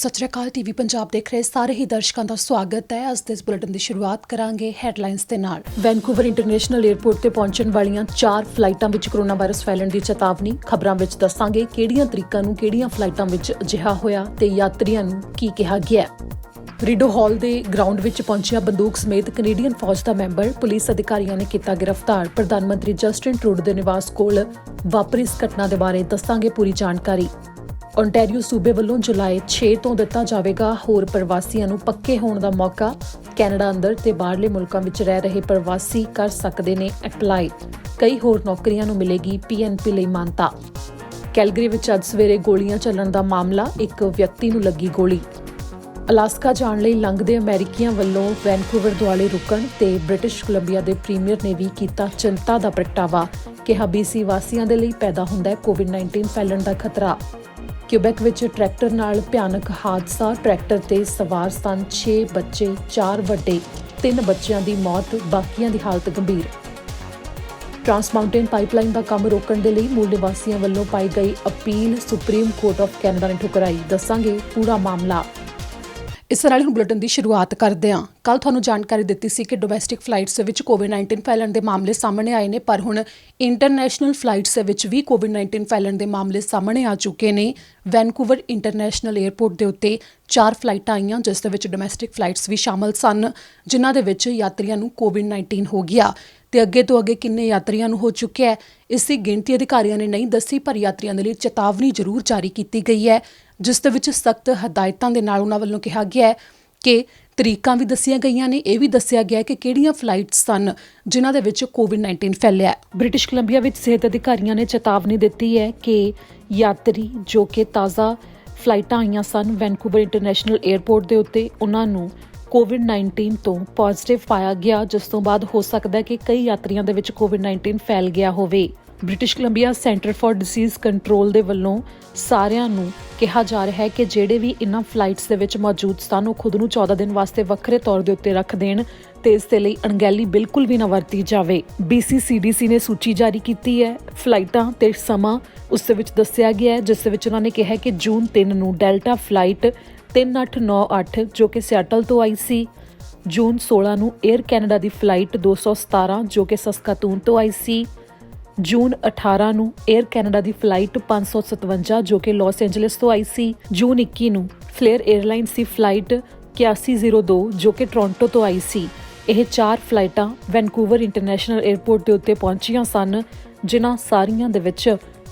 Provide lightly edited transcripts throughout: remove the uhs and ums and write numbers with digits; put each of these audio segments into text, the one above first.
ਸਤਿ ਸ਼੍ਰੀ ਅਕਾਲ ਟੀਵੀ ਪੰਜਾਬ ਦੇਖ ਰਹੇ ਸਾਰੇ ਹੀ ਦਰਸ਼ਕਾਂ ਦਾ ਸਵਾਗਤ ਹੈ। ਅੱਜ ਦੇ ਇਸ ਬੁਲੇਟਿਨ ਦੀ ਸ਼ੁਰੂਆਤ ਕਰਾਂਗੇ ਹੈਡਲਾਈਨਸ ਦੇ ਨਾਲ। ਵੈਨਕੂਵਰ ਇੰਟਰਨੈਸ਼ਨਲ 에ਅਰਪੋਰਟ ਤੇ ਪਹੁੰਚਣ ਵਾਲੀਆਂ 4 ਫਲਾਈਟਾਂ ਵਿੱਚ ਕੋਰੋਨਾ ਵਾਇਰਸ ਫੈਲਣ ਦੀ ਚੇਤਾਵਨੀ। ਖਬਰਾਂ ਵਿੱਚ ਦੱਸਾਂਗੇ ਕਿਹੜੀਆਂ ਤਰੀਕਾਂ ਨੂੰ ਕਿਹੜੀਆਂ ਫਲਾਈਟਾਂ ਵਿੱਚ ਅਜਿਹਾ ਹੋਇਆ ਤੇ ਯਾਤਰੀਆਂ ਨੂੰ ਕੀ ਕਿਹਾ ਗਿਆ। ਰੀਡੋ ਹਾਲ ਦੇ ਗਰਾਊਂਡ ਵਿੱਚ ਪਹੁੰਚਿਆ ਬੰਦੂਕ ਸਮੇਤ ਕੈਨੇਡੀਅਨ ਫੌਜ ਦਾ ਮੈਂਬਰ ਪੁਲਿਸ ਅਧਿਕਾਰੀਆਂ ਨੇ ਕੀਤਾ ਗ੍ਰਿਫਤਾਰ। ਪ੍ਰਧਾਨ ਮੰਤਰੀ ਜਸਟਿਨ ਟਰੂਡੋ ਦੇ ਨਿਵਾਸ ਕੋਲ ਵਾਪਰੀ ਇਸ ਘਟਨਾ ਦੇ ਬਾਰੇ ਦੱਸਾਂਗੇ ਪੂਰੀ ਜਾਣਕਾਰੀ। ਓਨਟਾਰੀਓ ਸੂਬੇ ਵੱਲੋਂ ਜੁਲਾਈ 6 ਤੋਂ ਦਿੱਤਾ ਜਾਵੇਗਾ ਹੋਰ ਪ੍ਰਵਾਸੀਆਂ ਨੂੰ ਪੱਕੇ ਹੋਣ ਦਾ ਮੌਕਾ। ਕੈਨੇਡਾ ਅੰਦਰ ਤੇ ਬਾਹਰਲੇ ਮੁਲਕਾਂ ਵਿੱਚ ਰਹਿ ਰਹੇ ਪ੍ਰਵਾਸੀ ਕਰ ਸਕਦੇ ਨੇ ਅਪਲਾਈ। ਕਈ ਹੋਰ ਨੌਕਰੀਆਂ ਨੂੰ ਮਿਲੇਗੀ PNP ਲਈ ਮਾਨਤਾ। ਕੈਲਗਰੀ ਵਿੱਚ ਅੱਜ ਸਵੇਰੇ ਗੋਲੀਆਂ ਚੱਲਣ ਦਾ ਮਾਮਲਾ, ਇੱਕ ਵਿਅਕਤੀ ਨੂੰ ਲੱਗੀ ਗੋਲੀ। ਅਲਾਸਕਾ ਜਾਣ ਲਈ ਲੰਘਦੇ ਅਮਰੀਕੀਆਂ ਵੱਲੋਂ ਵੈਨਕੂਵਰ ਦੁਆਲੇ ਰੁਕਣ ਤੇ ਬ੍ਰਿਟਿਸ਼ ਕੋਲੰਬੀਆ ਦੇ ਪ੍ਰੀਮੀਅਰ ਨੇ ਵੀ ਕੀਤਾ ਚਿੰਤਾ ਦਾ ਪ੍ਰਗਟਾਵਾ। ਕਿਹਾ BC ਵਾਸੀਆਂ ਦੇ ਲਈ ਪੈਦਾ ਹੁੰਦਾ ਹੈ COVID-19 ਫੈਲਣ ਦਾ ਖਤਰਾ। ਕਿਊਬੈਕ ਵਿੱਚ ਟਰੈਕਟਰ ਨਾਲ ਭਿਆਨਕ ਹਾਦਸਾ। ਟਰੈਕਟਰ ਤੇ ਸਵਾਰ ਸਨ 6 ਬੱਚੇ, 4 ਵੱਡੇ, 3 ਬੱਚਿਆਂ ਦੀ ਮੌਤ, ਬਾਕੀਆਂ ਦੀ ਹਾਲਤ ਗੰਭੀਰ। ਟਰਾਂਸ ਮਾਊਂਟੇਨ ਪਾਈਪਲਾਈਨ ਦਾ ਕੰਮ ਰੋਕਣ ਦੇ ਲਈ ਮੂਲ ਨਿਵਾਸੀਆਂ ਵੱਲੋਂ ਪਾਈ ਗਈ appeal supreme court of Canada ਨੇ ਠੁਕਰਾਈ। ਦੱਸਾਂਗੇ ਪੂਰਾ ਮਾਮਲਾ। ਇਸ ਨਾਲ ਹੁਣ ਬੁਲੇਟਿਨ ਦੀ ਸ਼ੁਰੂਆਤ ਕਰਦੇ ਹਾਂ। ਕੱਲ ਤੁਹਾਨੂੰ ਜਾਣਕਾਰੀ ਦਿੱਤੀ ਸੀ ਕਿ ਡੋਮੈਸਟਿਕ ਫਲਾਈਟਸ ਦੇ ਵਿੱਚ COVID-19 ਫੈਲਣ ਦੇ ਮਾਮਲੇ ਸਾਹਮਣੇ ਆਏ ਨੇ, ਪਰ ਹੁਣ ਇੰਟਰਨੈਸ਼ਨਲ ਫਲਾਈਟਸ ਦੇ ਵਿੱਚ ਵੀ COVID-19 ਫੈਲਣ ਦੇ ਮਾਮਲੇ ਸਾਹਮਣੇ ਆ ਚੁੱਕੇ ਨੇ। ਵੈਨਕੂਵਰ ਇੰਟਰਨੈਸ਼ਨਲ 에ਅਰਪੋਰਟ ਦੇ ਉੱਤੇ 4 ਫਲਾਈਟਾਂ ਆਈਆਂ, ਜਿਸ ਦੇ ਵਿੱਚ ਡੋਮੈਸਟਿਕ ਫਲਾਈਟਸ ਵੀ ਸ਼ਾਮਲ ਸਨ, ਜਿਨ੍ਹਾਂ ਦੇ ਵਿੱਚ ਯਾਤਰੀਆਂ ਨੂੰ COVID-19 ਹੋ ਗਿਆ ਤੇ ਅੱਗੇ ਤੋਂ ਅੱਗੇ ਕਿੰਨੇ ਯਾਤਰੀਆਂ ਨੂੰ ਹੋ ਚੁੱਕਿਆ ਹੈ ਇਸ ਦੀ ਗਿਣਤੀ ਅਧਿਕਾਰੀਆਂ ਨੇ ਨਹੀਂ ਦੱਸੀ, ਪਰ ਯਾਤਰੀਆਂ ਦੇ ਲਈ ਚੇਤਾਵਨੀ ਜ਼ਰੂਰ ਜਾਰੀ ਕੀਤੀ ਗਈ ਹੈ, ਜਿਸ ਦੇ ਵਿੱਚ ਸਖਤ ਹਦਾਇਤਾਂ ਦੇ ਨਾਲ ਉਹਨਾਂ ਵੱਲੋਂ ਕਿਹਾ ਗਿਆ ਹੈ ਕਿ ਤਰੀਕਾਂ ਵੀ ਦੱਸੀਆਂ ਗਈਆਂ ਨੇ। ਇਹ ਵੀ ਦੱਸਿਆ ਗਿਆ ਕਿ ਕਿਹੜੀਆਂ ਫਲਾਈਟਸ ਸਨ ਜਿਨ੍ਹਾਂ ਦੇ ਵਿੱਚ COVID-19 ਫੈਲਿਆ। ਬ੍ਰਿਟਿਸ਼ ਕੋਲੰਬੀਆ ਵਿੱਚ ਸਿਹਤ ਅਧਿਕਾਰੀਆਂ ਨੇ ਚੇਤਾਵਨੀ ਦਿੱਤੀ ਹੈ ਕਿ ਯਾਤਰੀ ਜੋ ਕਿ ਤਾਜ਼ਾ ਫਲਾਈਟਾਂ ਆਈਆਂ ਸਨ ਵੈਨਕੂਵਰ ਇੰਟਰਨੈਸ਼ਨਲ 에ਅਰਪੋਰਟ ਦੇ ਉੱਤੇ, ਉਹਨਾਂ ਨੂੰ COVID-19 ਤੋਂ ਪੋਜ਼ਿਟਿਵ ਪਾਇਆ ਗਿਆ, ਜਿਸ ਤੋਂ ਬਾਅਦ ਹੋ ਸਕਦਾ ਹੈ ਕਿ ਕਈ ਯਾਤਰੀਆਂ ਦੇ ਵਿੱਚ COVID-19 ਫੈਲ ਗਿਆ ਹੋਵੇ। British Columbia centre for disease control ਦੇ ਵੱਲੋਂ ਸਾਰਿਆਂ ਨੂੰ ਕਿਹਾ ਜਾ ਰਿਹਾ ਹੈ ਕਿ ਜਿਹੜੇ ਵੀ ਇਨ੍ਹਾਂ ਫਲਾਈਟਸ ਦੇ ਵਿੱਚ ਮੌਜੂਦ ਸਨ ਉਹ ਖੁਦ ਨੂੰ 14 ਦਿਨ ਵਾਸਤੇ ਵੱਖਰੇ ਤੌਰ ਦੇ ਉੱਤੇ ਰੱਖ ਦੇਣ ਤੇ ਇਸ ਦੇ ਲਈ ਅਣਗਹਿਲੀ ਬਿਲਕੁਲ ਵੀ ਨਾ ਵਰਤੀ ਜਾਵੇ। BC-CDC ਨੇ ਸੂਚੀ ਜਾਰੀ ਕੀਤੀ ਹੈ ਫਲਾਈਟਾਂ ਤੇ ਸਮਾਂ ਉਸ ਦੇ ਵਿੱਚ ਦੱਸਿਆ ਗਿਆ ਹੈ, ਜਿਸ ਦੇ ਵਿੱਚ ਉਹਨਾਂ ਨੇ ਕਿਹਾ ਕਿ ਜੂਨ 3 ਨੂੰ ਡੈਲਟਾ ਫਲਾਈਟ 3898 ਜੋ ਕਿ ਸਿਆਟਲ ਤੋਂ ਆਈ ਸੀ। ਜੂਨ 16 ਨੂੰ 에ਅਰ ਕੈਨੇਡਾ ਦੀ ਫਲਾਈਟ 217 ਜੋ ਕਿ ਸਸਕਾਤੂਨ ਤੋਂ ਆਈ ਸੀ। ਜੂਨ 18 ਨੂੰ 에ਅਰ ਕੈਨੇਡਾ ਦੀ ਫਲਾਈਟ 557 ਜੋ ਕਿ ਲਾਸ ਐਂਜਲਸ ਤੋਂ ਆਈ ਸੀ। ਜੂਨ 21 ਨੂੰ ਫਲੇਅਰ 에ਅਰਲਾਈਨਸ ਦੀ ਫਲਾਈਟ 8102 ਜੋ ਕਿ ਟੋਰਾਂਟੋ ਤੋਂ ਆਈ ਸੀ। ਇਹ 4 ਫਲਾਈਟਾਂ ਵੈਨਕੂਵਰ ਇੰਟਰਨੈਸ਼ਨਲ 에ਅਰਪੋਰਟ ਦੇ ਉੱਤੇ ਪਹੁੰਚੀਆਂ ਸਨ, ਜਿਨ੍ਹਾਂ ਸਾਰੀਆਂ ਦੇ ਵਿੱਚ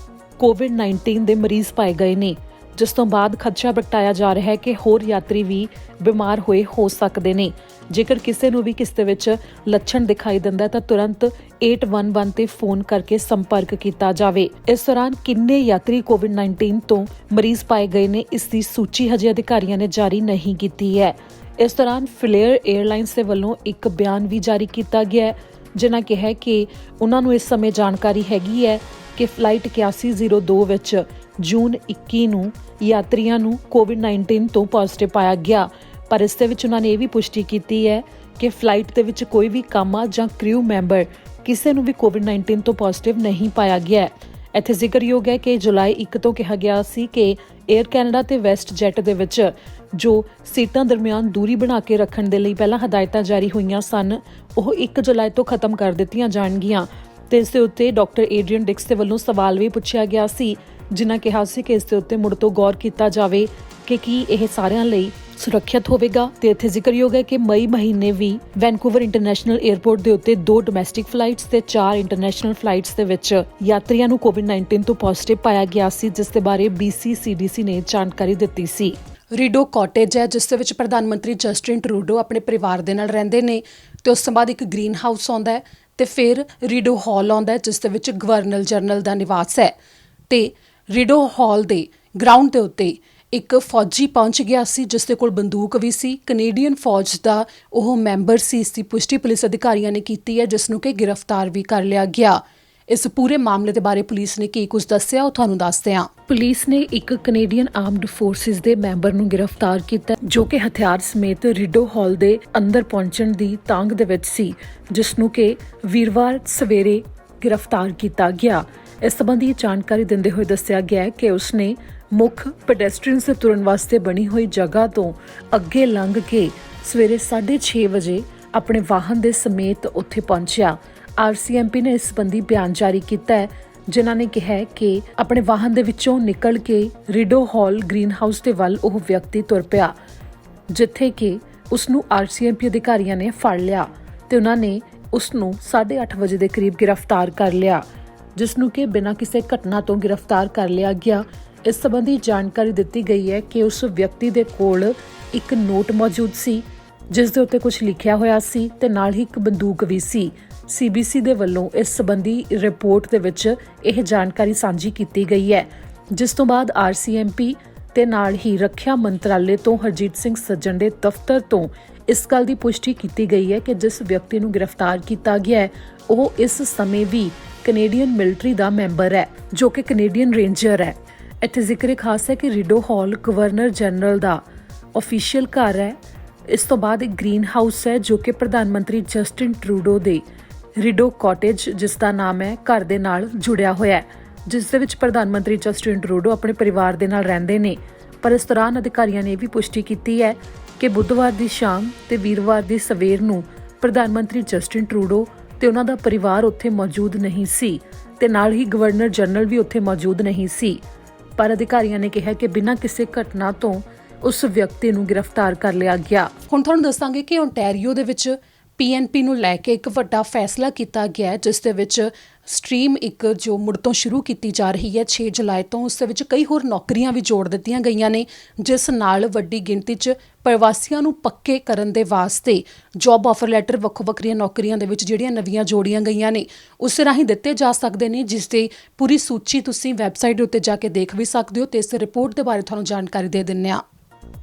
COVID-19 ਦੇ ਮਰੀਜ਼ ਪਾਏ ਗਏ ਨੇ, ਜਿਸ ਤੋਂ ਬਾਅਦ ਖਦਸ਼ਾ ਪ੍ਰਗਟਾਇਆ ਜਾ ਰਿਹਾ ਹੈ ਕਿ ਹੋਰ ਯਾਤਰੀ ਵੀ ਬਿਮਾਰ ਹੋਏ ਹੋ ਸਕਦੇ ਨੇ। ਜੇਕਰ ਕਿਸੇ ਨੂੰ ਵੀ ਕਿਸ ਦੇ ਵਿੱਚ ਲੱਛਣ ਦਿਖਾਈ ਦਿੰਦਾ ਤਾਂ ਤੁਰੰਤ 811 ਤੇ ਫੋਨ ਕਰਕੇ ਸੰਪਰਕ ਕੀਤਾ ਜਾਵੇ। ਇਸ ਦੌਰਾਨ ਕਿੰਨੇ ਯਾਤਰੀ COVID-19 ਤੋਂ ਮਰੀਜ਼ ਪਾਏ ਗਏ ਨੇ, ਇਸ ਦੀ ਸੂਚੀ ਹਜੇ ਅਧਿਕਾਰੀਆਂ ਨੇ ਜਾਰੀ ਨਹੀਂ ਕੀਤੀ ਹੈ। ਇਸ ਦੌਰਾਨ ਫਲੇਅਰ 에ਅਰਲਾਈਨਸ ਦੇ ਵੱਲੋਂ ਇੱਕ ਬਿਆਨ ਵੀ ਜਾਰੀ ਕੀਤਾ ਗਿਆ ਹੈ, ਜਿਨ੍ਹਾਂ ਕਿਹਾ ਕਿ ਉਹਨਾਂ ਨੂੰ ਇਸ ਸਮੇਂ ਜਾਣਕਾਰੀ ਹੈਗੀ ਹੈ ਕਿ ਫਲਾਈਟ 8102 ਵਿੱਚ ਜੂਨ 21 ਨੂੰ ਯਾਤਰੀਆਂ ਨੂੰ COVID-19 ਤੋਂ ਪੋਜ਼ਿਟਿਵ ਪਾਇਆ ਗਿਆ, ਪਰ ਇਸ ਦੇ ਵਿੱਚ ਉਹਨਾਂ ਨੇ ਇਹ ਵੀ ਪੁਸ਼ਟੀ ਕੀਤੀ ਹੈ ਕਿ ਫਲਾਈਟ ਦੇ ਵਿੱਚ ਕੋਈ ਵੀ ਕਾਮਾ ਜਾਂ ਕ੍ਰਿਊ ਮੈਂਬਰ ਕਿਸੇ ਨੂੰ ਵੀ COVID-19 ਤੋਂ ਪੋਜ਼ਿਟਿਵ ਨਹੀਂ ਪਾਇਆ ਗਿਆ। ਇੱਥੇ ਜ਼ਿਕਰਯੋਗ ਹੈ ਕਿ ਜੁਲਾਈ 1 ਤੋਂ ਕਿਹਾ ਗਿਆ ਸੀ ਕਿ 에ਅਰ ਕੈਨੇਡਾ ਤੇ ਵੈਸਟ ਜੈਟ ਦੇ ਵਿੱਚ ਜੋ ਸੀਟਾਂ ਦਰਮਿਆਨ ਦੂਰੀ ਬਣਾ ਕੇ ਰੱਖਣ ਦੇ ਲਈ ਪਹਿਲਾਂ ਹਦਾਇਤਾਂ ਜਾਰੀ ਹੋਈਆਂ ਸਨ, ਉਹ 1 ਜੁਲਾਈ ਤੋਂ ਖਤਮ ਕਰ ਦਿੱਤੀਆਂ ਜਾਣਗੀਆਂ। ਤੇ ਇਸ ਦੇ ਉੱਤੇ ਡਾਕਟਰ ਏਡਰੀਅਨ ਡਿਕਸ ਦੇ ਵੱਲੋਂ ਸਵਾਲ ਵੀ ਪੁੱਛਿਆ ਗਿਆ ਸੀ, ਜਿਨ੍ਹਾਂ ਕਿਹਾ ਸੀ ਕਿ ਇਸ ਦੇ ਉੱਤੇ ਮੁੜ ਤੋਂ ਗੌਰ ਕੀਤਾ ਜਾਵੇ ਕਿ ਕੀ ਇਹ ਸਾਰਿਆਂ ਲਈ ਸੁਰੱਖਿਅਤ ਹੋਵੇਗਾ। ਤੇ ਇੱਥੇ ਜ਼ਿਕਰਯੋਗ ਹੈ ਕਿ ਮਈ ਮਹੀਨੇ ਵੀ ਵੈਨਕੂਵਰ ਇੰਟਰਨੈਸ਼ਨਲ 에ਅਰਪੋਰਟ ਦੇ ਉੱਤੇ 2 ਡੋਮੈਸਟਿਕ ਫਲਾਈਟਸ ਤੇ 4 ਇੰਟਰਨੈਸ਼ਨਲ ਫਲਾਈਟਸ ਦੇ ਵਿੱਚ ਯਾਤਰੀਆਂ ਨੂੰ COVID-19 ਤੋਂ ਪੋਜ਼ਿਟਿਵ ਪਾਇਆ ਗਿਆ ਸੀ, ਜਿਸ ਦੇ ਬਾਰੇ BC-CDC ਨੇ ਜਾਣਕਾਰੀ ਦਿੱਤੀ ਸੀ। ਰੀਡੋ ਕਾਟੇਜ ਹੈ, ਜਿਸ ਦੇ ਵਿੱਚ ਪ੍ਰਧਾਨ ਮੰਤਰੀ ਜਸਟਿਨ ਟਰੂਡੋ ਆਪਣੇ ਪਰਿਵਾਰ ਦੇ ਨਾਲ ਰਹਿੰਦੇ ਨੇ, ਤੇ ਉਸ ਤੋਂ ਬਾਅਦ ਇੱਕ ਗ੍ਰੀਨ ਹਾਊਸ ਆਉਂਦਾ ਹੈ ਤੇ ਫਿਰ ਰੀਡੋ ਹਾਲ ਆਉਂਦਾ ਹੈ, ਜਿਸ ਦੇ ਵਿੱਚ ਗਵਰਨਰ ਜਨਰਲ ਦਾ ਨਿਵਾਸ ਹੈ। ਤੇ ਰੀਡੋ ਹਾਲ ਦੇ ਗਰਾਊਂਡ ਦੇ ਉੱਤੇ ਇੱਕ ਫੌਜੀ ਪਹੁੰਚ ਗਿਆ ਸੀ, ਜਿਸ ਦੇ ਕੋਲ ਬੰਦੂਕ ਵੀ ਸੀ। ਕੈਨੇਡੀਅਨ ਫੌਜ ਦਾ ਉਹ ਮੈਂਬਰ ਸੀ। ਇਸ ਦੀ ਪੁਸ਼ਟੀ ਪੁਲਿਸ ਅਧਿਕਾਰੀਆਂ ਨੇ ਕੀਤੀ ਹੈ, ਜਿਸ ਨੂੰ ਕਿ ਗ੍ਰਿਫਤਾਰ ਵੀ ਕਰ ਲਿਆ ਗਿਆ। ਇਸ ਪੂਰੇ ਮਾਮਲੇ ਦੇ ਬਾਰੇ ਪੁਲਿਸ ਨੇ ਕੀ ਕੁਝ ਦੱਸਿਆ ਉਹ ਤੁਹਾਨੂੰ ਦੱਸਦੇ ਹਾਂ। ਪੁਲਿਸ ਨੇ ਇੱਕ ਕੈਨੇਡੀਅਨ ਆਰਮਡ ਫੋਰਸਿਸ ਦੇ ਮੈਂਬਰ ਨੂੰ ਗ੍ਰਿਫਤਾਰ ਕੀਤਾ, ਜੋ ਕਿ ਹਥਿਆਰ ਸਮੇਤ ਰੀਡੋ ਹਾਲ ਦੇ ਅੰਦਰ ਪਹੁੰਚਣ ਦੀ ਤਾਂਘ ਦੇ ਵਿੱਚ ਸੀ, ਜਿਸ ਨੂੰ ਕਿ ਵੀਰਵਾਰ ਸਵੇਰੇ ਗ੍ਰਿਫਤਾਰ ਕੀਤਾ ਗਿਆ। ਇਸ ਸੰਬੰਧੀ ਜਾਣਕਾਰੀ ਦਿੰਦੇ ਹੋਏ ਦੱਸਿਆ ਗਿਆ ਕਿ ਉਸਨੇ ਮੁੱਖ ਪੈਡੈਸਟਰੀਅਨਸ ਦੇ ਤੁਰਨ ਵਾਸਤੇ ਬਣੀ ਹੋਈ ਜਗ੍ਹਾ ਤੋਂ ਅੱਗੇ ਲੰਘ ਕੇ ਸਵੇਰੇ 6:30 ਵਜੇ ਆਪਣੇ ਵਾਹਨ ਦੇ ਸਮੇਤ ਉੱਥੇ ਪਹੁੰਚਿਆ। RCMP ਨੇ ਇਸ ਸੰਬੰਧੀ ਬਿਆਨ ਜਾਰੀ ਕੀਤਾ ਹੈ, ਜਿਨ੍ਹਾਂ ਨੇ ਕਿਹਾ ਹੈ ਕਿ ਆਪਣੇ ਵਾਹਨ ਦੇ ਵਿੱਚੋਂ ਨਿਕਲ ਕੇ ਰਿਡੋ ਹਾਲ ਗ੍ਰੀਨ ਹਾਊਸ ਦੇ ਵੱਲ ਉਹ ਵਿਅਕਤੀ ਤੁਰ ਪਿਆ, ਜਿੱਥੇ ਕਿ ਉਸ ਨੂੰ RCMP ਅਧਿਕਾਰੀਆਂ ਨੇ ਫੜ ਲਿਆ ਤੇ ਉਹਨਾਂ ਨੇ ਉਸ ਨੂੰ 8:30 ਵਜੇ ਦੇ ਕਰੀਬ ਗ੍ਰਿਫਤਾਰ ਕਰ ਲਿਆ, ਜਿਸ ਨੂੰ ਕਿ ਬਿਨਾਂ ਕਿਸੇ ਘਟਨਾ ਤੋਂ ਗ੍ਰਿਫਤਾਰ ਕਰ ਲਿਆ ਗਿਆ। ਇਸ ਸੰਬੰਧੀ ਜਾਣਕਾਰੀ ਦਿੱਤੀ ਗਈ ਹੈ ਕਿ ਉਸ ਵਿਅਕਤੀ ਦੇ ਕੋਲ ਇੱਕ ਨੋਟ ਮੌਜੂਦ ਸੀ, ਜਿਸ ਦੇ ਉੱਤੇ ਕੁਝ ਲਿਖਿਆ ਹੋਇਆ ਸੀ ਤੇ ਨਾਲ ਹੀ ਇੱਕ ਬੰਦੂਕ ਵੀ ਸੀ। CBC ਦੇ ਵੱਲੋਂ ਇਸ ਸੰਬੰਧੀ ਰਿਪੋਰਟ ਦੇ ਵਿੱਚ ਇਹ ਜਾਣਕਾਰੀ ਸਾਂਝੀ ਕੀਤੀ ਗਈ ਹੈ, ਜਿਸ ਤੋਂ ਬਾਅਦ RCMP ਤੇ ਨਾਲ ਹੀ ਰੱਖਿਆ ਮੰਤਰਾਲੇ ਤੋਂ ਹਰਜੀਤ ਸਿੰਘ ਸੱਜਣ ਦੇ ਦਫ਼ਤਰ ਤੋਂ ਇਸ ਗੱਲ ਦੀ ਪੁਸ਼ਟੀ ਕੀਤੀ ਗਈ ਹੈ ਕਿ ਜਿਸ ਵਿਅਕਤੀ ਨੂੰ ਗ੍ਰਿਫਤਾਰ ਕੀਤਾ ਗਿਆ ਹੈ ਉਹ ਇਸ ਸਮੇਂ ਵੀ ਕੈਨੇਡੀਅਨ ਮਿਲਟਰੀ ਦਾ ਮੈਂਬਰ ਹੈ, ਜੋ ਕਿ ਕੈਨੇਡੀਅਨ ਰੇਂਜਰ ਹੈ। ਇੱਥੇ ਜ਼ਿਕਰ ਖਾਸ ਹੈ ਕਿ ਰਿਡੋ ਹਾਲ ਗਵਰਨਰ ਜਨਰਲ ਦਾ ਆਫੀਸ਼ੀਅਲ ਘਰ ਹੈ। ਇਸ ਤੋਂ ਬਾਅਦ ਇੱਕ ਗ੍ਰੀਨ ਹਾਊਸ ਹੈ ਜੋ ਕਿ ਪ੍ਰਧਾਨ ਮੰਤਰੀ ਜਸਟਿਨ ਟਰੂਡੋ ਦੇ ਰਿਡੋ ਕਾਟੇਜ, ਜਿਸ ਦਾ ਨਾਮ ਹੈ, ਘਰ ਦੇ ਨਾਲ ਜੁੜਿਆ ਹੋਇਆ ਹੈ, ਜਿਸ ਦੇ ਵਿੱਚ ਪ੍ਰਧਾਨ ਮੰਤਰੀ ਜਸਟਿਨ ਟਰੂਡੋ ਆਪਣੇ ਪਰਿਵਾਰ ਦੇ ਨਾਲ ਰਹਿੰਦੇ ਨੇ। ਪਰ ਇਸ ਦੌਰਾਨ ਅਧਿਕਾਰੀਆਂ ਨੇ ਇਹ ਵੀ ਪੁਸ਼ਟੀ ਕੀਤੀ ਹੈ ਕਿ ਬੁੱਧਵਾਰ ਦੀ ਸ਼ਾਮ ਤੇ ਵੀਰਵਾਰ ਦੀ ਸਵੇਰ ਨੂੰ ਪ੍ਰਧਾਨ ਮੰਤਰੀ ਜਸਟਿਨ ਟਰੂਡੋ ਤੇ ਉਹਨਾਂ ਦਾ ਪਰਿਵਾਰ ਉੱਥੇ ਮੌਜੂਦ ਨਹੀਂ ਸੀ ਤੇ ਨਾਲ ਹੀ ਗਵਰਨਰ ਜਨਰਲ ਵੀ ਉੱਥੇ ਮੌਜੂਦ ਨਹੀਂ ਸੀ। ਪਰ ਅਧਿਕਾਰੀਆਂ ਨੇ ਕਿਹਾ ਕਿ ਬਿਨਾਂ ਕਿਸੇ ਘਟਨਾ ਤੋਂ ਉਸ ਵਿਅਕਤੀ ਨੂੰ ਗ੍ਰਿਫਤਾਰ ਕਰ ਲਿਆ ਗਿਆ। ਹੁਣ ਤੁਹਾਨੂੰ ਦੱਸਾਂਗੇ ਕਿ ਓਨਟਾਰੀਓ ਦੇ ਵਿੱਚ PNP ਨੂੰ ਲੈ ਕੇ ਇੱਕ ਵੱਡਾ ਫੈਸਲਾ ਕੀਤਾ ਗਿਆ ਹੈ, ਜਿਸ ਦੇ ਵਿੱਚ ਸਟਰੀਮ ਇੱਕ ਜੋ ਮੁੜ ਤੋਂ ਸ਼ੁਰੂ ਕੀਤੀ ਜਾ ਰਹੀ ਹੈ 6 ਜੁਲਾਈ ਤੋਂ, ਉਸ ਦੇ ਵਿੱਚ ਕਈ ਹੋਰ ਨੌਕਰੀਆਂ ਵੀ ਜੋੜ ਦਿੱਤੀਆਂ ਗਈਆਂ ਨੇ, ਜਿਸ ਨਾਲ ਵੱਡੀ ਗਿਣਤੀ 'ਚ ਪ੍ਰਵਾਸੀਆਂ ਨੂੰ ਪੱਕੇ ਕਰਨ ਦੇ ਵਾਸਤੇ ਜੌਬ ਆਫਰ ਲੈਟਰ ਵੱਖੋ-ਵੱਖਰੀਆਂ ਨੌਕਰੀਆਂ ਦੇ ਵਿੱਚ ਜਿਹੜੀਆਂ ਨਵੀਆਂ ਜੋੜੀਆਂ ਗਈਆਂ ਨੇ ਉਸ ਰਾਹੀਂ ਦਿੱਤੇ ਜਾ ਸਕਦੇ ਨੇ, ਜਿਸ ਦੀ ਪੂਰੀ ਸੂਚੀ ਤੁਸੀਂ ਵੈਬਸਾਈਟ ਉੱਤੇ ਜਾ ਕੇ ਦੇਖ ਵੀ ਸਕਦੇ ਹੋ ਤੇ ਇਸ ਰਿਪੋਰਟ ਦੇ ਬਾਰੇ ਤੁਹਾਨੂੰ ਜਾਣਕਾਰੀ ਦੇ ਦਿੰਦੇ ਹਾਂ।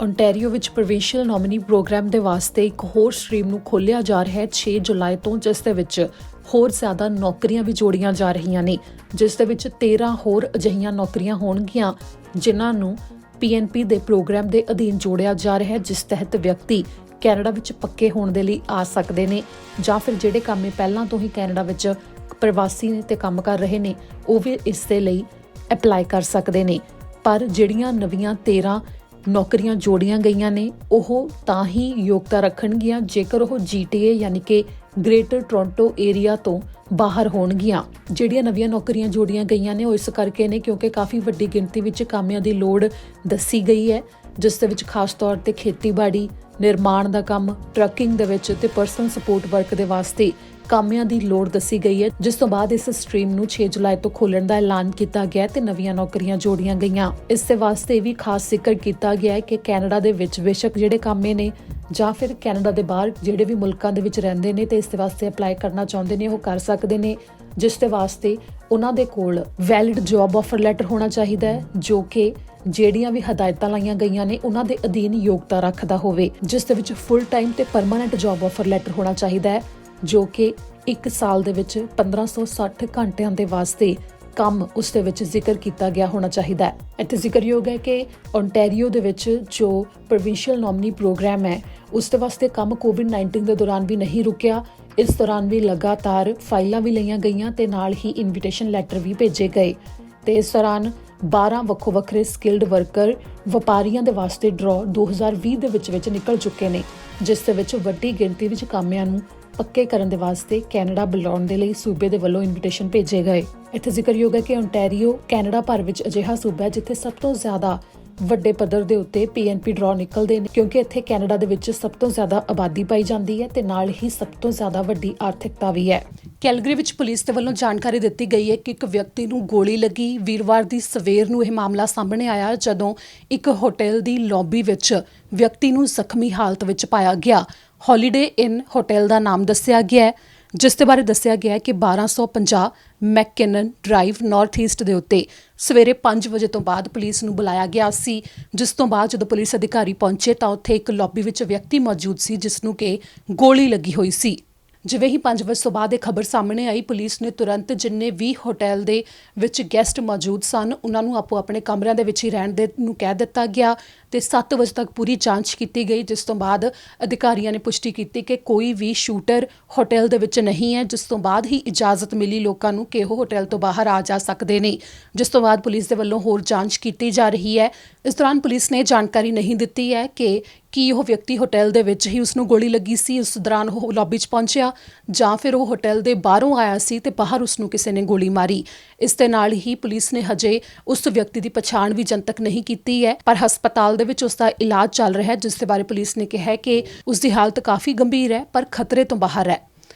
ਓਨਟਾਰੀਓ ਵਿੱਚ ਪ੍ਰੋਵਿੰਸ਼ੀਅਲ ਨੋਮਿਨੀ ਪ੍ਰੋਗਰਾਮ ਦੇ ਵਾਸਤੇ ਇੱਕ ਹੋਰ ਸਟਰੀਮ ਨੂੰ ਖੋਲ੍ਹਿਆ ਜਾ ਰਿਹਾ ਹੈ 6 ਜੁਲਾਈ ਤੋਂ, ਜਿਸ ਦੇ ਵਿੱਚ ਹੋਰ ਜ਼ਿਆਦਾ ਨੌਕਰੀਆਂ ਵੀ ਜੋੜੀਆਂ ਜਾ ਰਹੀਆਂ ਨੇ, ਜਿਸ ਦੇ ਵਿੱਚ 13 ਹੋਰ ਅਜਿਹੀਆਂ ਨੌਕਰੀਆਂ ਹੋਣਗੀਆਂ ਜਿਨ੍ਹਾਂ ਨੂੰ PNP ਦੇ ਪ੍ਰੋਗਰਾਮ ਦੇ ਅਧੀਨ ਜੋੜਿਆ ਜਾ ਰਿਹਾ ਹੈ, ਜਿਸ ਤਹਿਤ ਵਿਅਕਤੀ ਕੈਨੇਡਾ ਵਿੱਚ ਪੱਕੇ ਹੋਣ ਦੇ ਲਈ ਆ ਸਕਦੇ ਨੇ, ਜਾਂ ਫਿਰ ਜਿਹੜੇ ਕੰਮ ਪਹਿਲਾਂ ਤੋਂ ਹੀ ਕੈਨੇਡਾ ਵਿੱਚ ਪ੍ਰਵਾਸੀ ਨੇ ਤੇ ਕੰਮ ਕਰ ਰਹੇ ਨੇ ਉਹ ਵੀ ਇਸ ਦੇ ਲਈ ਅਪਲਾਈ ਕਰ ਸਕਦੇ ਨੇ। ਪਰ ਜਿਹੜੀਆਂ ਨਵੀਆਂ 13 ਨੌਕਰੀਆਂ ਜੋੜੀਆਂ ਗਈਆਂ ਨੇ ਉਹ ਤਾਂ ਹੀ ਯੋਗਤਾ ਰੱਖਣਗੀਆਂ ਜੇਕਰ ਉਹ GTA ਯਾਨੀ ਕਿ ਗ੍ਰੇਟਰ ਟੋਰਾਂਟੋ ਏਰੀਆ ਤੋਂ ਬਾਹਰ ਹੋਣਗੀਆਂ। ਜਿਹੜੀਆਂ ਨਵੀਆਂ ਨੌਕਰੀਆਂ ਜੋੜੀਆਂ ਗਈਆਂ ਨੇ ਉਹ ਇਸ ਕਰਕੇ ਨੇ ਕਿਉਂਕਿ ਕਾਫੀ ਵੱਡੀ ਗਿਣਤੀ ਵਿੱਚ ਕਾਮਿਆਂ ਦੀ ਲੋੜ ਦੱਸੀ ਗਈ ਹੈ, ਜਿਸ ਦੇ ਵਿੱਚ ਖਾਸ ਤੌਰ ਤੇ ਖੇਤੀਬਾੜੀ, ਨਿਰਮਾਣ ਦਾ ਕੰਮ, ਟਰੱਕਿੰਗ ਦੇ ਵਿੱਚ ਤੇ ਪਰਸਨਲ ਸਪੋਰਟ ਵਰਕ ਦੇ ਵਾਸਤੇ ਕਾਮਿਆਂ ਦੀ ਲੋੜ ਦੱਸੀ ਗਈ ਹੈ, ਜਿਸ ਤੋਂ ਬਾਅਦ ਇਸ ਸਟਰੀਮ ਨੂੰ 6 ਜੁਲਾਈ ਤੋਂ ਖੋਲ੍ਹਣ ਦਾ ਐਲਾਨ ਕੀਤਾ ਗਿਆ ਤੇ ਨਵੀਆਂ ਨੌਕਰੀਆਂ ਜੋੜੀਆਂ ਗਈਆਂ। ਇਸ ਦੇ ਵਾਸਤੇ ਵੀ ਖਾਸ ਜ਼ਿਕਰ ਕੀਤਾ ਗਿਆ ਹੈ ਕਿ ਕੈਨੇਡਾ ਦੇ ਵਿੱਚ ਬੇਸ਼ੱਕ ਜਿਹੜੇ ਕਾਮੇ ਨੇ ਜਾਂ ਫਿਰ ਕੈਨੇਡਾ ਦੇ ਬਾਹਰ ਜਿਹੜੇ ਵੀ ਮੁਲਕਾਂ ਦੇ ਵਿੱਚ ਰਹਿੰਦੇ ਨੇ ਤੇ ਇਸ ਦੇ ਵਾਸਤੇ ਅਪਲਾਈ ਕਰਨਾ ਚਾਹੁੰਦੇ ਨੇ ਉਹ ਕਰ ਸਕਦੇ ਨੇ, ਜਿਸ ਦੇ ਵਾਸਤੇ ਉਹਨਾਂ ਦੇ ਕੋਲ ਵੈਲਿਡ ਜੌਬ ਆਫਰ ਲੈਟਰ ਹੋਣਾ ਚਾਹੀਦਾ ਹੈ, ਜੋ ਕਿ ਜਿਹੜੀਆਂ ਵੀ ਹਦਾਇਤਾਂ ਲਾਈਆਂ ਗਈਆਂ ਨੇ ਉਹਨਾਂ ਦੇ ਅਧੀਨ ਯੋਗਤਾ ਰੱਖਦਾ ਹੋਵੇ, ਜਿਸ ਦੇ ਵਿੱਚ ਫੁੱਲ ਟਾਈਮ ਤੇ ਪਰਮਾਨੈਂਟ ਜੌਬ ਆਫਰ ਲੈਟਰ ਹੋਣਾ ਚਾਹੀਦਾ ਹੈ, ਜੋ ਕਿ 1 ਸਾਲ ਦੇ ਵਿੱਚ 1560 ਘੰਟਿਆਂ ਦੇ ਵਾਸਤੇ ਕੰਮ ਉਸ ਦੇ ਵਿੱਚ ਜ਼ਿਕਰ ਕੀਤਾ ਗਿਆ ਹੋਣਾ ਚਾਹੀਦਾ ਹੈ। ਇੱਥੇ ਜ਼ਿਕਰਯੋਗ ਹੈ ਕਿ ਓਨਟਾਰੀਓ ਦੇ ਵਿੱਚ ਜੋ ਪ੍ਰੋਵਿੰਸ਼ੀਅਲ ਨੋਮਨੀ ਪ੍ਰੋਗਰਾਮ ਹੈ ਉਸ ਦੇ ਵਾਸਤੇ ਕੰਮ COVID-19 ਦੇ ਦੌਰਾਨ ਵੀ ਨਹੀਂ ਰੁਕਿਆ। ਇਸ ਦੌਰਾਨ ਵੀ ਲਗਾਤਾਰ ਫਾਈਲਾਂ ਵੀ ਲਈਆਂ ਗਈਆਂ ਤੇ ਨਾਲ ਹੀ ਇਨਵੀਟੇਸ਼ਨ ਲੈਟਰ ਵੀ ਭੇਜੇ ਗਏ ਤੇ ਇਸ ਦੌਰਾਨ 12 ਵੱਖੋ ਵੱਖਰੇ ਸਕਿਲਡ ਵਰਕਰ ਵਪਾਰੀਆਂ ਦੇ ਵਾਸਤੇ ਡਰਾਅ 2020 ਦੇ ਵਿੱਚ ਨਿਕਲ ਚੁੱਕੇ ਨੇ, ਜਿਸ ਦੇ ਵਿੱਚ ਵੱਡੀ ਗਿਣਤੀ ਵਿੱਚ ਕਾਮਿਆਂ ਨੂੰ ਪੱਕੇ ਕਰਨ ਦੇ ਵਾਸਤੇ ਕੈਨੇਡਾ ਬੁਲਾਉਣ ਦੇ ਲਈ ਸੂਬੇ ਦੇ ਵੱਲੋਂ ਇਨਵੀਟੇਸ਼ਨ ਭੇਜੇ ਗਏ। ਇੱਥੇ ਜ਼ਿਕਰਯੋਗ ਹੈ ਕਿ ਓਨਟਾਰੀਓ ਕੈਨੇਡਾ ਭਰ ਵਿੱਚ ਅਜਿਹਾ ਸੂਬਾ ਹੈ ਜਿੱਥੇ ਸਭ ਤੋਂ ਜ਼ਿਆਦਾ ਵੱਡੇ ਪੱਧਰ ਦੇ ਉੱਤੇ PNP ਡਰਾਅ ਨਿਕਲਦੇ ਨੇ, ਕਿਉਂਕਿ ਇੱਥੇ ਕੈਨੇਡਾ ਦੇ ਵਿੱਚ ਸਭ ਤੋਂ ਜ਼ਿਆਦਾ ਆਬਾਦੀ ਪਾਈ ਜਾਂਦੀ ਹੈ ਤੇ ਨਾਲ ਹੀ ਸਭ ਤੋਂ ਜ਼ਿਆਦਾ ਵੱਡੀ ਆਰਥਿਕਤਾ ਵੀ ਹੈ। ਕੈਲਗਰੀ ਵਿੱਚ ਪੁਲਿਸ ਦੇ ਵੱਲੋਂ ਜਾਣਕਾਰੀ ਦਿੱਤੀ ਗਈ ਹੈ ਕਿ ਇੱਕ ਵਿਅਕਤੀ ਨੂੰ ਗੋਲੀ ਲੱਗੀ। ਵੀਰਵਾਰ ਦੀ ਸਵੇਰ ਨੂੰ ਇਹ ਮਾਮਲਾ ਸਾਹਮਣੇ ਆਇਆ ਜਦੋਂ ਇੱਕ ਹੋਟਲ ਦੀ ਲੌਬੀ ਵਿੱਚ ਵਿਅਕਤੀ ਨੂੰ ਜ਼ਖਮੀ ਹਾਲਤ ਵਿੱਚ ਪਾਇਆ ਗਿਆ। ਹੌਲੀਡੇ ਇਨ ਹੋਟਲ ਦਾ ਨਾਮ ਦੱਸਿਆ ਗਿਆ ਹੈ, ਜਿਸ ਦੇ ਬਾਰੇ ਦੱਸਿਆ ਗਿਆ ਕਿ 1250 ਮੈਕਕਿਨਨ ਡਰਾਈਵ ਨਾਰਥ ਈਸਟ ਦੇ ਉੱਤੇ ਸਵੇਰੇ 5 ਵਜੇ ਤੋਂ ਬਾਅਦ ਪੁਲਿਸ ਨੂੰ ਬੁਲਾਇਆ ਗਿਆ ਸੀ, ਜਿਸ ਤੋਂ ਬਾਅਦ ਜਦੋਂ ਪੁਲਿਸ ਅਧਿਕਾਰੀ ਪਹੁੰਚੇ ਤਾਂ ਉੱਥੇ ਇੱਕ ਲੌਬੀ ਵਿੱਚ ਵਿਅਕਤੀ ਮੌਜੂਦ ਸੀ ਜਿਸ ਨੂੰ ਕਿ ਗੋਲੀ ਲੱਗੀ ਹੋਈ ਸੀ। ਜਿਵੇਂ ਹੀ 5 ਵਜੇ ਤੋਂ ਬਾਅਦ ਇਹ ਖਬਰ ਸਾਹਮਣੇ ਆਈ, ਪੁਲਿਸ ਨੇ ਤੁਰੰਤ ਜਿੰਨੇ ਵੀ ਹੋਟਲ ਦੇ ਵਿੱਚ ਗੈਸਟ ਮੌਜੂਦ ਸਨ ਉਹਨਾਂ ਨੂੰ ਆਪੋ ਆਪਣੇ ਕਮਰਿਆਂ ਦੇ ਵਿੱਚ ਹੀ ਰਹਿਣ ਦੇ ਨੂੰ ਕਹਿ ਦਿੱਤਾ ਗਿਆ ਤੇ 7 ਵਜੇ ਤੱਕ ਪੂਰੀ ਜਾਂਚ ਕੀਤੀ ਗਈ, ਜਿਸ ਤੋਂ ਬਾਅਦ ਅਧਿਕਾਰੀਆਂ ਨੇ ਪੁਸ਼ਟੀ ਕੀਤੀ ਕਿ ਕੋਈ ਵੀ ਸ਼ੂਟਰ ਹੋਟਲ ਦੇ ਵਿੱਚ ਨਹੀਂ ਹੈ, ਜਿਸ ਤੋਂ ਬਾਅਦ ਹੀ ਇਜਾਜ਼ਤ ਮਿਲੀ ਲੋਕਾਂ ਨੂੰ ਕਿ ਉਹ ਹੋਟਲ ਤੋਂ ਬਾਹਰ ਆ ਜਾ ਸਕਦੇ ਨੇ, ਜਿਸ ਤੋਂ ਬਾਅਦ ਪੁਲਿਸ ਦੇ ਵੱਲੋਂ ਹੋਰ ਜਾਂਚ ਕੀਤੀ ਜਾ ਰਹੀ ਹੈ। ਇਸ ਦੌਰਾਨ ਪੁਲਿਸ ਨੇ ਜਾਣਕਾਰੀ ਨਹੀਂ ਦਿੱਤੀ ਹੈ ਕਿ ਕੀ ਉਹ ਵਿਅਕਤੀ ਹੋਟਲ ਦੇ ਵਿੱਚ ਹੀ ਉਸ ਨੂੰ ਗੋਲੀ ਲੱਗੀ ਸੀ, ਉਸ ਦੌਰਾਨ ਉਹ ਲੌਬੀ 'ਚ ਪਹੁੰਚਿਆ ਜਾਂ ਫਿਰ ਉਹ ਹੋਟਲ ਦੇ ਬਾਹਰੋਂ ਆਇਆ ਸੀ ਤੇ ਬਾਹਰ ਉਸ ਨੂੰ ਕਿਸੇ ਨੇ ਗੋਲੀ ਮਾਰੀ। ਇਸ ਦੇ ਨਾਲ ਹੀ ਪੁਲਿਸ ਨੇ ਹਜੇ ਉਸ ਵਿਅਕਤੀ ਦੀ ਪਛਾਣ ਵੀ ਜਨਤਕ ਨਹੀਂ ਕੀਤੀ ਹੈ, ਪਰ ਹਸਪਤਾਲ ਦੇ ਵਿੱਚ ਉਸ ਦਾ ਇਲਾਜ ਚੱਲ ਰਿਹਾ ਹੈ, ਜਿਸ ਦੇ ਬਾਰੇ ਪੁਲਿਸ ਨੇ ਕਿਹਾ ਹੈ ਕਿ ਉਸ ਦੀ ਹਾਲਤ ਕਾਫੀ ਗੰਭੀਰ ਹੈ ਪਰ ਖਤਰੇ ਤੋਂ ਬਾਹਰ ਹੈ।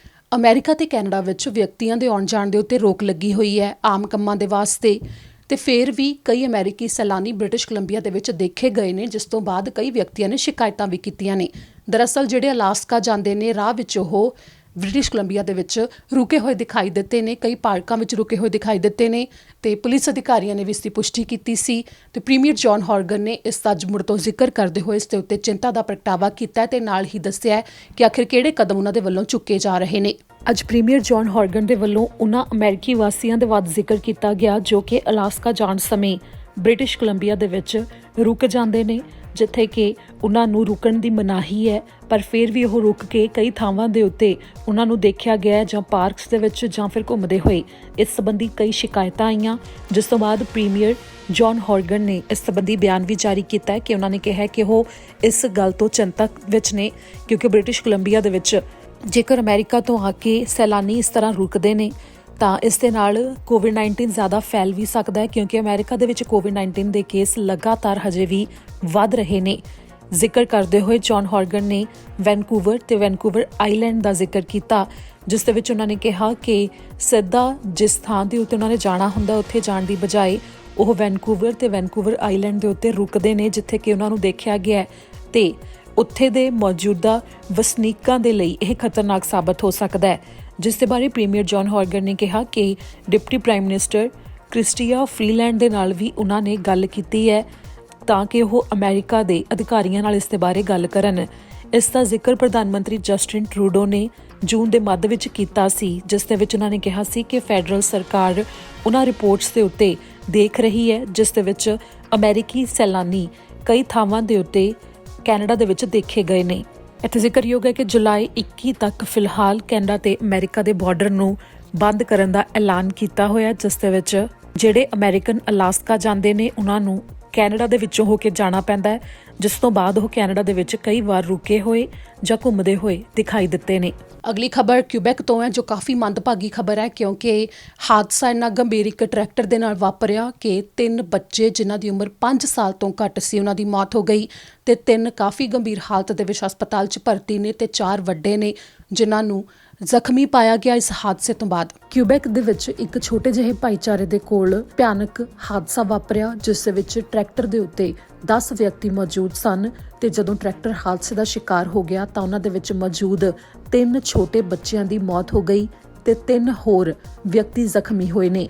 ਅਮਰੀਕਾ ਤੇ ਕੈਨੇਡਾ ਵਿੱਚ ਵਿਅਕਤੀਆਂ ਦੇ ਆਉਣ ਜਾਣ ਦੇ ਉੱਤੇ ਰੋਕ ਲੱਗੀ ਹੋਈ ਹੈ ਆਮ ਕੰਮਾਂ ਦੇ ਵਾਸਤੇ, ਤੇ ਫਿਰ ਵੀ ਕਈ ਅਮਰੀਕੀ ਸੈਲਾਨੀ ਬ੍ਰਿਟਿਸ਼ ਕੋਲੰਬੀਆ ਦੇ ਵਿੱਚ ਦੇਖੇ ਗਏ ਨੇ, ਜਿਸ ਤੋਂ ਬਾਅਦ ਕਈ ਵਿਅਕਤੀਆਂ ਨੇ ਸ਼ਿਕਾਇਤਾਂ ਵੀ ਕੀਤੀਆਂ ਨੇ। ਦਰਅਸਲ ਜਿਹੜੇ ਅਲਾਸਕਾ ਜਾਂਦੇ ਨੇ ਰਾਹ ਵਿੱਚ ਉਹ ਬ੍ਰਿਟਿਸ਼ ਕੋਲੰਬੀਆ ਦੇ ਵਿੱਚ ਰੁਕੇ ਹੋਏ ਦਿਖਾਈ ਦਿੱਤੇ ਨੇ, ਕਈ ਪਾਰਕਾਂ ਵਿੱਚ ਰੁਕੇ ਹੋਏ ਦਿਖਾਈ ਦਿੱਤੇ ਨੇ ਤੇ ਪੁਲਿਸ ਅਧਿਕਾਰੀਆਂ ਨੇ ਵੀ ਇਸ ਦੀ ਪੁਸ਼ਟੀ ਕੀਤੀ ਸੀ ਤੇ ਪ੍ਰੀਮੀਅਰ ਜੌਨ ਹੌਰਗਨ ਨੇ ਇਸ ਦਾ ਅੱਜ ਮੁੜ ਤੋਂ ਜ਼ਿਕਰ ਕਰਦੇ ਹੋਏ ਇਸ ਦੇ ਉੱਤੇ ਚਿੰਤਾ ਦਾ ਪ੍ਰਗਟਾਵਾ ਕੀਤਾ ਤੇ ਨਾਲ ਹੀ ਦੱਸਿਆ ਕਿ ਆਖਿਰ ਕਿਹੜੇ ਕਦਮ ਉਹਨਾਂ ਦੇ ਵੱਲੋਂ ਚੁੱਕੇ ਜਾ ਰਹੇ ਨੇ। ਅੱਜ ਪ੍ਰੀਮੀਅਰ ਜੌਨ ਹੌਰਗਨ ਦੇ ਵੱਲੋਂ ਉਹਨਾਂ ਅਮਰੀਕੀ ਵਾਸੀਆਂ ਦੇ ਵੱਧ ਜ਼ਿਕਰ ਕੀਤਾ ਗਿਆ ਜੋ ਕਿ ਅਲਾਸਕਾ ਜਾਣ ਸਮੇਂ ਬ੍ਰਿਟਿਸ਼ ਕੋਲੰਬੀਆ ਦੇ ਵਿੱਚ ਰੁਕ ਜਾਂਦੇ ਨੇ, ਜਿੱਥੇ ਕਿ ਉਹਨਾਂ ਨੂੰ ਰੁਕਣ ਦੀ ਮਨਾਹੀ ਹੈ, ਪਰ ਫਿਰ ਵੀ ਉਹ ਰੁਕ ਕੇ ਕਈ ਥਾਵਾਂ ਦੇ ਉੱਤੇ ਉਹਨਾਂ ਨੂੰ ਦੇਖਿਆ ਗਿਆ ਜਾਂ ਪਾਰਕਸ ਦੇ ਵਿੱਚ ਜਾਂ ਫਿਰ ਘੁੰਮਦੇ ਹੋਏ। ਇਸ ਸੰਬੰਧੀ ਕਈ ਸ਼ਿਕਾਇਤਾਂ ਆਈਆਂ, ਜਿਸ ਤੋਂ ਬਾਅਦ ਪ੍ਰੀਮੀਅਰ ਜੌਨ ਹੌਰਗਨ ਨੇ ਇਸ ਸੰਬੰਧੀ ਬਿਆਨ ਵੀ ਜਾਰੀ ਕੀਤਾ ਹੈ ਕਿ ਉਹਨਾਂ ਨੇ ਕਿਹਾ ਕਿ ਉਹ ਇਸ ਗੱਲ ਤੋਂ ਚਿੰਤਕ ਵਿੱਚ ਨੇ, ਕਿਉਂਕਿ ਬ੍ਰਿਟਿਸ਼ ਕੋਲੰਬੀਆ ਦੇ ਵਿੱਚ ਜੇਕਰ ਅਮਰੀਕਾ ਤੋਂ ਆ ਕੇ ਸੈਲਾਨੀ ਇਸ ਤਰ੍ਹਾਂ ਰੁਕਦੇ ਨੇ ਤਾਂ ਇਸ ਦੇ ਨਾਲ ਕੋਵਿਡ-19 ਜ਼ਿਆਦਾ ਫੈਲ ਵੀ ਸਕਦਾ ਹੈ, ਕਿਉਂਕਿ ਅਮਰੀਕਾ ਦੇ ਵਿੱਚ ਕੋਵਿਡ-19 ਦੇ ਕੇਸ ਲਗਾਤਾਰ ਹਜੇ ਵੀ ਵੱਧ ਰਹੇ ਨੇ। ਜ਼ਿਕਰ ਕਰਦੇ ਹੋਏ ਜੌਨ ਹੌਰਗਨ ਨੇ ਵੈਨਕੂਵਰ ਤੇ ਵੈਨਕੂਵਰ ਆਈਲੈਂਡ ਦਾ ਜ਼ਿਕਰ ਕੀਤਾ, ਜਿਸ ਦੇ ਵਿੱਚ ਉਹਨਾਂ ਨੇ ਕਿਹਾ ਕਿ ਸਿੱਧਾ ਜਿਸ ਥਾਂ ਦੇ ਉੱਤੇ ਉਹਨਾਂ ਨੇ ਜਾਣਾ ਹੁੰਦਾ ਉੱਥੇ ਜਾਣ ਦੀ ਬਜਾਏ ਉਹ ਵੈਨਕੂਵਰ ਤੇ ਵੈਨਕੂਵਰ ਆਈਲੈਂਡ ਦੇ ਉੱਤੇ ਰੁਕਦੇ ਨੇ, ਜਿੱਥੇ ਕਿ ਉਹਨਾਂ ਨੂੰ ਦੇਖਿਆ ਗਿਆ ਤੇ ਉੱਥੇ ਦੇ ਮੌਜੂਦਾ ਵਸਨੀਕਾਂ ਦੇ ਲਈ ਇਹ ਖਤਰਨਾਕ ਸਾਬਤ ਹੋ ਸਕਦਾ ਹੈ। ਜਿਸ ਦੇ ਬਾਰੇ ਪ੍ਰੀਮੀਅਰ ਜੌਨ ਹੌਰਗਨ ਨੇ ਕਿਹਾ ਕਿ deputy prime minister Christy Freeland ਦੇ ਨਾਲ ਵੀ ਉਹਨਾਂ ਨੇ ਗੱਲ ਕੀਤੀ ਹੈ ਤਾਂ ਕਿ ਉਹ ਅਮਰੀਕਾ ਦੇ ਅਧਿਕਾਰੀਆਂ ਨਾਲ ਇਸ ਦੇ ਬਾਰੇ ਗੱਲ ਕਰਨ। ਇਸ ਦਾ ਜ਼ਿਕਰ ਪ੍ਰਧਾਨ ਮੰਤਰੀ ਜਸਟਿਨ ਟਰੂਡੋ ਨੇ ਜੂਨ ਦੇ ਮੱਧ ਵਿੱਚ ਕੀਤਾ ਸੀ, ਜਿਸ ਦੇ ਵਿੱਚ ਉਹਨਾਂ ਨੇ ਕਿਹਾ ਸੀ ਕਿ ਫੈਡਰਲ ਸਰਕਾਰ ਉਹਨਾਂ ਰਿਪੋਰਟਸ ਦੇ ਉੱਤੇ ਦੇਖ ਰਹੀ ਹੈ ਜਿਸ ਦੇ ਵਿੱਚ ਅਮਰੀਕੀ ਸੈਲਾਨੀ ਕਈ ਥਾਵਾਂ ਦੇ ਉੱਤੇ ਕੈਨੇਡਾ ਦੇ ਵਿੱਚ ਦੇਖੇ ਗਏ ਨੇ। ਇੱਥੇ ਜ਼ਿਕਰਯੋਗ ਹੈ ਕਿ ਜੁਲਾਈ 21 ਤੱਕ ਫਿਲਹਾਲ ਕੈਨੇਡਾ ਤੇ ਅਮਰੀਕਾ ਦੇ ਬਾਰਡਰ ਨੂੰ ਬੰਦ ਕਰਨ ਦਾ ਐਲਾਨ ਕੀਤਾ ਹੋਇਆ, ਜਿਸ ਦੇ ਵਿੱਚ ਜਿਹੜੇ ਅਮਰੀਕਨ ਅਲਾਸਕਾ ਜਾਂਦੇ ਨੇ ਉਹਨਾਂ ਨੂੰ ਕੈਨੇਡਾ ਦੇ ਵਿੱਚੋਂ ਹੋ ਕੇ ਜਾਣਾ ਪੈਂਦਾ ਹੈ, ਜਿਸ ਤੋਂ ਬਾਅਦ ਉਹ ਕੈਨੇਡਾ ਦੇ ਵਿੱਚ ਕਈ ਵਾਰ ਰੁਕੇ ਹੋਏ ਜਾਂ ਘੁੰਮਦੇ ਹੋਏ ਦਿਖਾਈ ਦਿੱਤੇ ਨੇ। ਅਗਲੀ ਖਬਰ ਕਿਊਬੈਕ ਤੋਂ ਹੈ, ਜੋ ਕਾਫੀ ਮੰਦਭਾਗੀ ਖਬਰ ਹੈ ਕਿਉਂਕਿ ਹਾਦਸਾ ਇੰਨਾ ਗੰਭੀਰ ਇੱਕ ਟਰੈਕਟਰ ਦੇ ਨਾਲ ਵਾਪਰਿਆ ਕਿ 3 ਬੱਚੇ ਜਿਨ੍ਹਾਂ ਦੀ ਉਮਰ 5 ਸਾਲ ਤੋਂ ਘੱਟ ਸੀ ਉਹਨਾਂ ਦੀ ਮੌਤ ਹੋ ਗਈ ਤੇ 3 ਕਾਫੀ ਗੰਭੀਰ ਹਾਲਤ ਦੇ ਵਿੱਚ ਹਸਪਤਾਲ 'ਚ ਭਰਤੀ ਨੇ ਤੇ 4 ਵੱਡੇ ਨੇ ਜਿਨ੍ਹਾਂ ਨੂੰ ਜ਼ਖਮੀ ਪਾਇਆ ਗਿਆ ਇਸ ਹਾਦਸੇ ਤੋਂ ਬਾਅਦ। ਕਿਊਬੈਕ ਦੇ ਵਿੱਚ ਇੱਕ ਛੋਟੇ ਜਿਹੇ ਭਾਈਚਾਰੇ ਦੇ ਕੋਲ ਭਿਆਨਕ ਹਾਦਸਾ ਵਾਪਰਿਆ, ਜਿਸ ਦੇ ਵਿੱਚ ਟਰੈਕਟਰ ਦੇ ਉੱਤੇ 10 ਵਿਅਕਤੀ ਮੌਜੂਦ ਸਨ ਤੇ ਜਦੋਂ ਟਰੈਕਟਰ ਹਾਦਸੇ ਦਾ ਸ਼ਿਕਾਰ ਹੋ ਗਿਆ ਤਾਂ ਉਹਨਾਂ ਦੇ ਵਿੱਚ ਮੌਜੂਦ 3 ਛੋਟੇ ਬੱਚਿਆਂ ਦੀ ਮੌਤ ਹੋ ਗਈ ਤੇ 3 ਹੋਰ ਵਿਅਕਤੀ ਜ਼ਖਮੀ ਹੋਏ ਨੇ।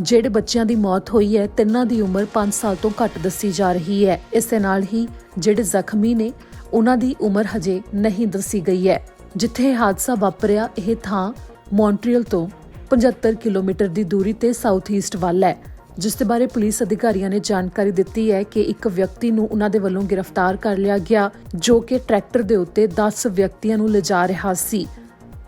ਜਿਹੜੇ ਬੱਚਿਆਂ ਦੀ ਮੌਤ ਹੋਈ ਹੈ ਤਿੰਨਾਂ ਦੀ ਉਮਰ 5 ਸਾਲ ਤੋਂ ਘੱਟ ਦੱਸੀ ਜਾ ਰਹੀ ਹੈ। ਇਸ ਦੇ ਨਾਲ ਹੀ ਜਿਹੜੇ ਜ਼ਖਮੀ ਨੇ ਉਹਨਾਂ ਦੀ ਉਮਰ ਹਜੇ ਨਹੀਂ ਦੱਸੀ ਗਈ ਹੈ। ਜਿੱਥੇ ਹਾਦਸਾ ਵਾਪਰਿਆ ਇਹ ਥਾਂ ਮੌਂਟਰੀਅਲ ਤੋਂ 75 ਕਿਲੋਮੀਟਰ ਦੀ ਦੂਰੀ ਤੇ ਸਾਊਥ ਈਸਟ ਵੱਲ ਹੈ, ਜਿਸ ਦੇ ਬਾਰੇ ਪੁਲਿਸ ਅਧਿਕਾਰੀਆਂ ਨੇ ਜਾਣਕਾਰੀ ਦਿੱਤੀ ਹੈ ਕਿ ਇੱਕ ਵਿਅਕਤੀ ਨੂੰ ਉਹਨਾਂ ਦੇ ਵੱਲੋਂ ਗ੍ਰਿਫਤਾਰ ਕਰ ਲਿਆ ਗਿਆ ਜੋ ਕਿ ਟਰੈਕਟਰ ਦੇ ਉੱਤੇ 10 ਵਿਅਕਤੀਆਂ ਨੂੰ ਲਿਜਾ ਰਿਹਾ ਸੀ